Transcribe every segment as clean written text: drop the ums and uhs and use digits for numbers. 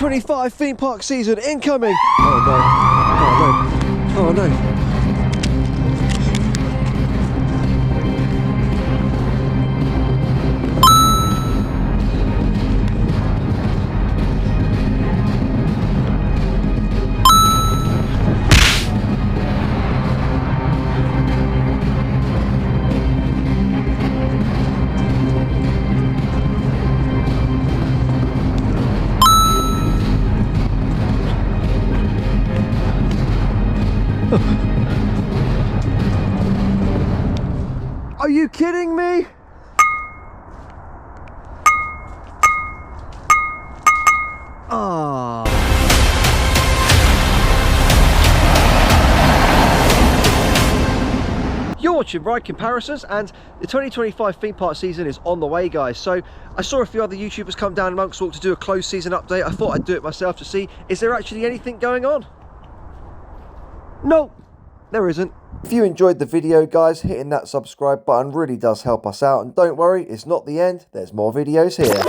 2025 theme park season incoming. Oh no. Oh no. Oh no. Are you kidding me? Ah. You're watching Ride Comparisons, and the 2025 theme park season is on the way, guys. So I saw a few other YouTubers come down Monk's Walk to do a closed season update. I thought I'd do it myself to see, is there actually anything going on? No, there isn't. If you enjoyed the video, guys, hitting that subscribe button really does help us out. And don't worry, it's not the end. There's more videos here.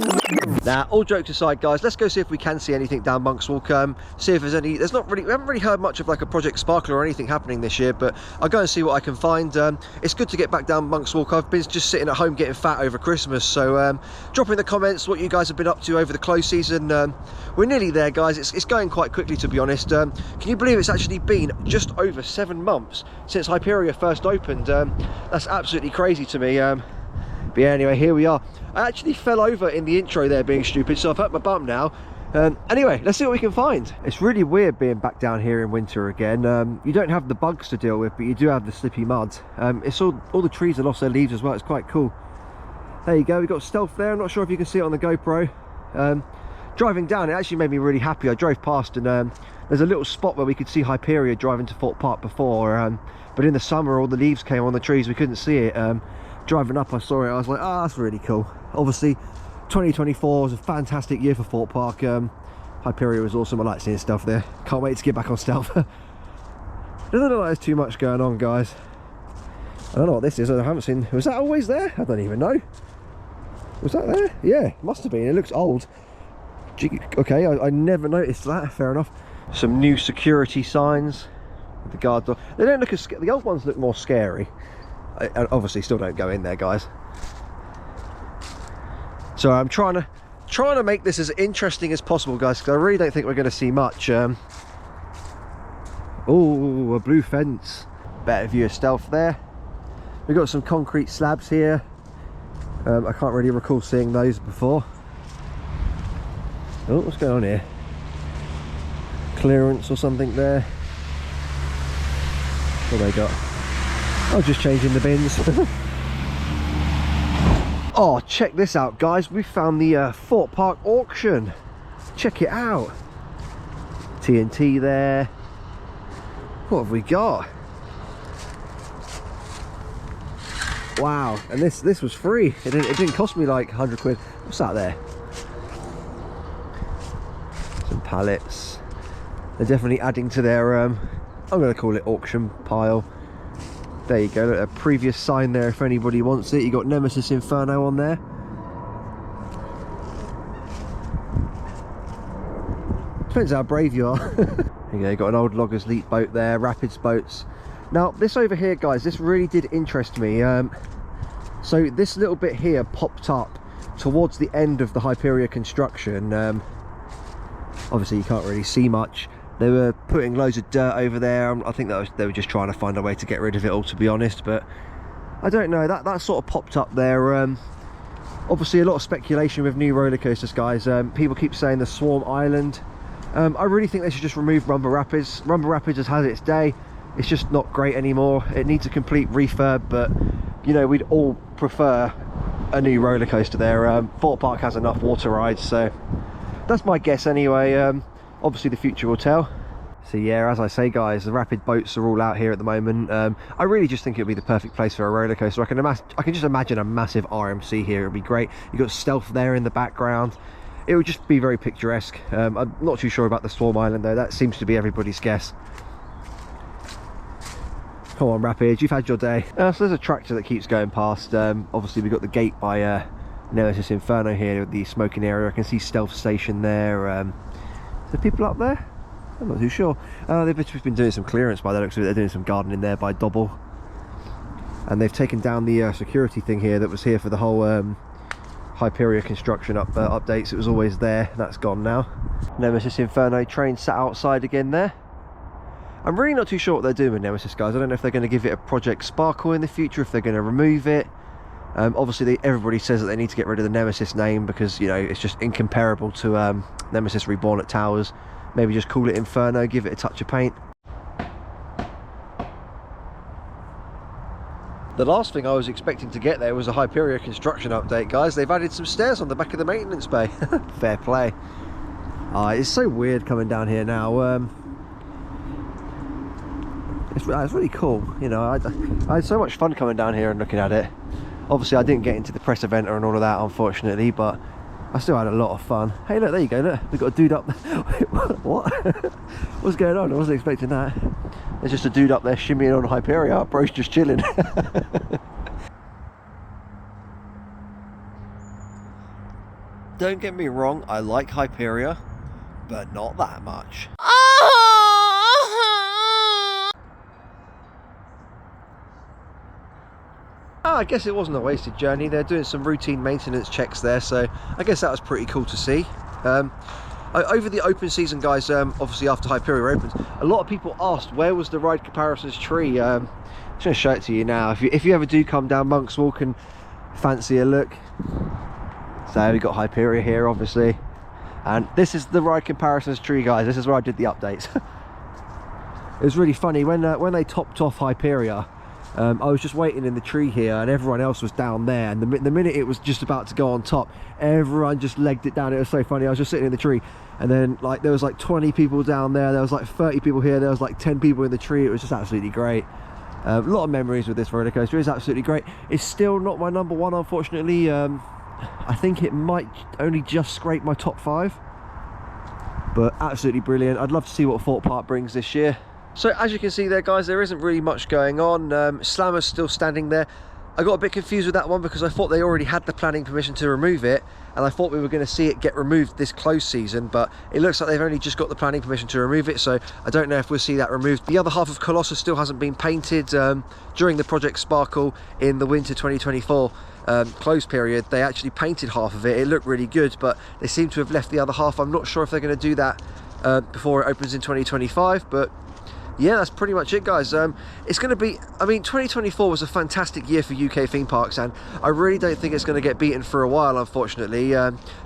Now, all jokes aside, guys, let's go see if we can see anything down Monk's Walk. See if there's any. We haven't really heard much of like a Project Sparkler or anything happening this year, but I'll go and see what I can find. It's good to get back down Monk's Walk. I've been just sitting at home getting fat over Christmas, so drop in the comments what you guys have been up to over the close season. We're nearly there, guys. It's going quite quickly, to be honest. Can you believe it's actually been just over 7 months since Hyperia first opened? That's absolutely crazy to me. But yeah, anyway, here we are. I actually fell over in the intro there being stupid, so I've hurt my bum now. Anyway, let's see what we can find. It's really weird being back down here in winter again. You don't have the bugs to deal with, but you do have the slippy mud. It's all the trees have lost their leaves as well. It's quite cool. There you go, we've got Stealth there. I'm not sure if you can see it on the GoPro. Driving down, it actually made me really happy. I drove past and there's a little spot where we could see Hyperia driving to Thorpe Park before, but in the summer all the leaves came on the trees, we couldn't see it. Driving up I saw it, I was like, ah, that's really cool. Obviously 2024 was a fantastic year for Thorpe Park. Hyperia was awesome. I like seeing stuff there. Can't wait to get back on Stealth. Doesn't look like there's too much going on, guys. I don't know what this is. I haven't seen. Was that always there? I don't even know. Was that there? Yeah, must have been. It looks old. Okay, I never noticed that. Fair enough. Some new security signs. The guard dog. They don't look as scary. The old ones look more scary. I obviously still don't go in there, guys. So I'm trying to make this as interesting as possible, guys, because I really don't think we're going to see much. Oh, a blue fence. Better view of Stealth there. We've got some concrete slabs here. I can't really recall seeing those before. Oh, what's going on here? Clearance or something there. What have they got? Oh, just changing the bins. Oh, check this out, guys. We found the Thorpe Park auction. Check it out. TNT there. What have we got? Wow, and this was free. It didn't cost me like 100 quid. What's that there? Some pallets. They're definitely adding to their I'm going to call it auction pile. There you go, look, a previous sign there if anybody wants it. You got Nemesis Inferno on there. Depends how brave you are. There you go, you got an old Loggers Leap boat there, Rapids boats. Now this over here, guys, this really did interest me. So this little bit here popped up towards the end of the Hyperia construction. Obviously you can't really see much. They were putting loads of dirt over there. I think they were just trying to find a way to get rid of it all, to be honest, but I don't know, that sort of popped up there. Obviously a lot of speculation with new roller coasters, guys. People keep saying the Swarm Island. I really think they should just remove Rumble Rapids. Rumble Rapids has had its day. It's just not great anymore. It needs a complete refurb, but you know, we'd all prefer a new roller coaster there. Thorpe Park has enough water rides, so that's my guess anyway. Obviously the future will tell. So yeah, as I say, guys, the rapid boats are all out here at the moment. I really just think it would be the perfect place for a roller coaster. I can just imagine a massive RMC here. It would be great. You've got Stealth there in the background. It would just be very picturesque. I'm not too sure about the Swarm Island though. That seems to be everybody's guess. Come on, Rapids, you've had your day. So there's a tractor that keeps going past. Obviously we've got the gate by Nemesis Inferno here with the smoking area. I can see Stealth Station there. the people up there? I'm not too sure. They've just been doing some clearance by the looks of it. They're doing some gardening there by Dobble. And they've taken down the security thing here that was here for the whole Hyperia construction updates. It was always there. That's gone now. Nemesis Inferno train sat outside again there. I'm really not too sure what they're doing with Nemesis, guys. I don't know if they're going to give it a Project Sparkle in the future, if they're going to remove it. Obviously, everybody says that they need to get rid of the Nemesis name because, you know, it's just incomparable to Nemesis Reborn at Towers. Maybe just call it Inferno, give it a touch of paint. The last thing I was expecting to get there was a Hyperia construction update, guys. They've added some stairs on the back of the maintenance bay. Fair play. It's so weird coming down here now. It's really cool. You know, I had so much fun coming down here and looking at it. Obviously, I didn't get into the press event and all of that, unfortunately, but I still had a lot of fun. Hey, look, there you go, look. We've got a dude up there. Wait, what? What's going on? I wasn't expecting that. There's just a dude up there shimmying on Hyperia. Bro's just chilling. Don't get me wrong, I like Hyperia, but not that much. I guess it wasn't a wasted journey. They're doing some routine maintenance checks there, so I guess that was pretty cool to see. Over the open season, guys, obviously after Hyperia opens, a lot of people asked where was the Ride Comparisons tree. I'm just going to show it to you now. If you ever do come down Monk's Walk and fancy a look, so we've got Hyperia here, obviously, and this is the Ride Comparisons tree, guys. This is where I did the updates. It was really funny when they topped off Hyperia. I was just waiting in the tree here and everyone else was down there, and the minute it was just about to go on top, everyone just legged it down. It was so funny. I was just sitting in the tree, and then like there was like 20 people down there, there was like 30 people here, there was like 10 people in the tree. It was just absolutely great. A lot of memories with this roller coaster. It's absolutely great. It's still not my number one, unfortunately. I think it might only just scrape my top 5, but absolutely brilliant. I'd love to see what Thorpe Park brings this year. So as you can see there, guys, there isn't really much going on. Slammer's still standing there. I got a bit confused with that one because I thought they already had the planning permission to remove it, and I thought we were going to see it get removed this close season, but it looks like they've only just got the planning permission to remove it, so I don't know if we'll see that removed. The other half of Colossus still hasn't been painted. During the Project Sparkle in the winter 2024 close period, they actually painted half of it. It looked really good, but they seem to have left the other half. I'm not sure if they're going to do that before it opens in 2025, but yeah, that's pretty much it, guys. It's going to be, I mean, 2024 was a fantastic year for UK theme parks, and I really don't think it's going to get beaten for a while, unfortunately.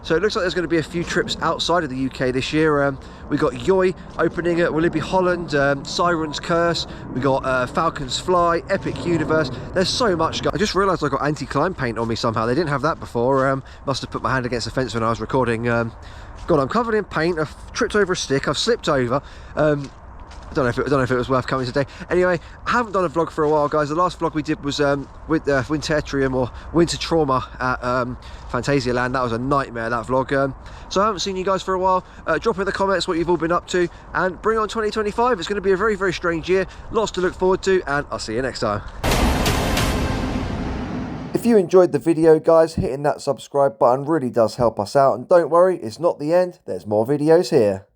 So it looks like there's going to be a few trips outside of the UK this year. We got Yoy opening at Willoughby Holland, Siren's Curse, we got Falcon's Fly, Epic Universe. There's so much, guys. I just realised I got anti-climb paint on me somehow. They didn't have that before. Must have put my hand against the fence when I was recording. God, I'm covered in paint. I've tripped over a stick. I've slipped over. I don't know if it was worth coming today. Anyway, I haven't done a vlog for a while, guys. The last vlog we did was with Wintertrium, or Winter Trauma at Phantasialand. That was a nightmare, that vlog. So I haven't seen you guys for a while. Drop in the comments what you've all been up to, and bring on 2025. It's going to be a very, very strange year. Lots to look forward to, and I'll see you next time. If you enjoyed the video, guys, hitting that subscribe button really does help us out. And don't worry, it's not the end. There's more videos here.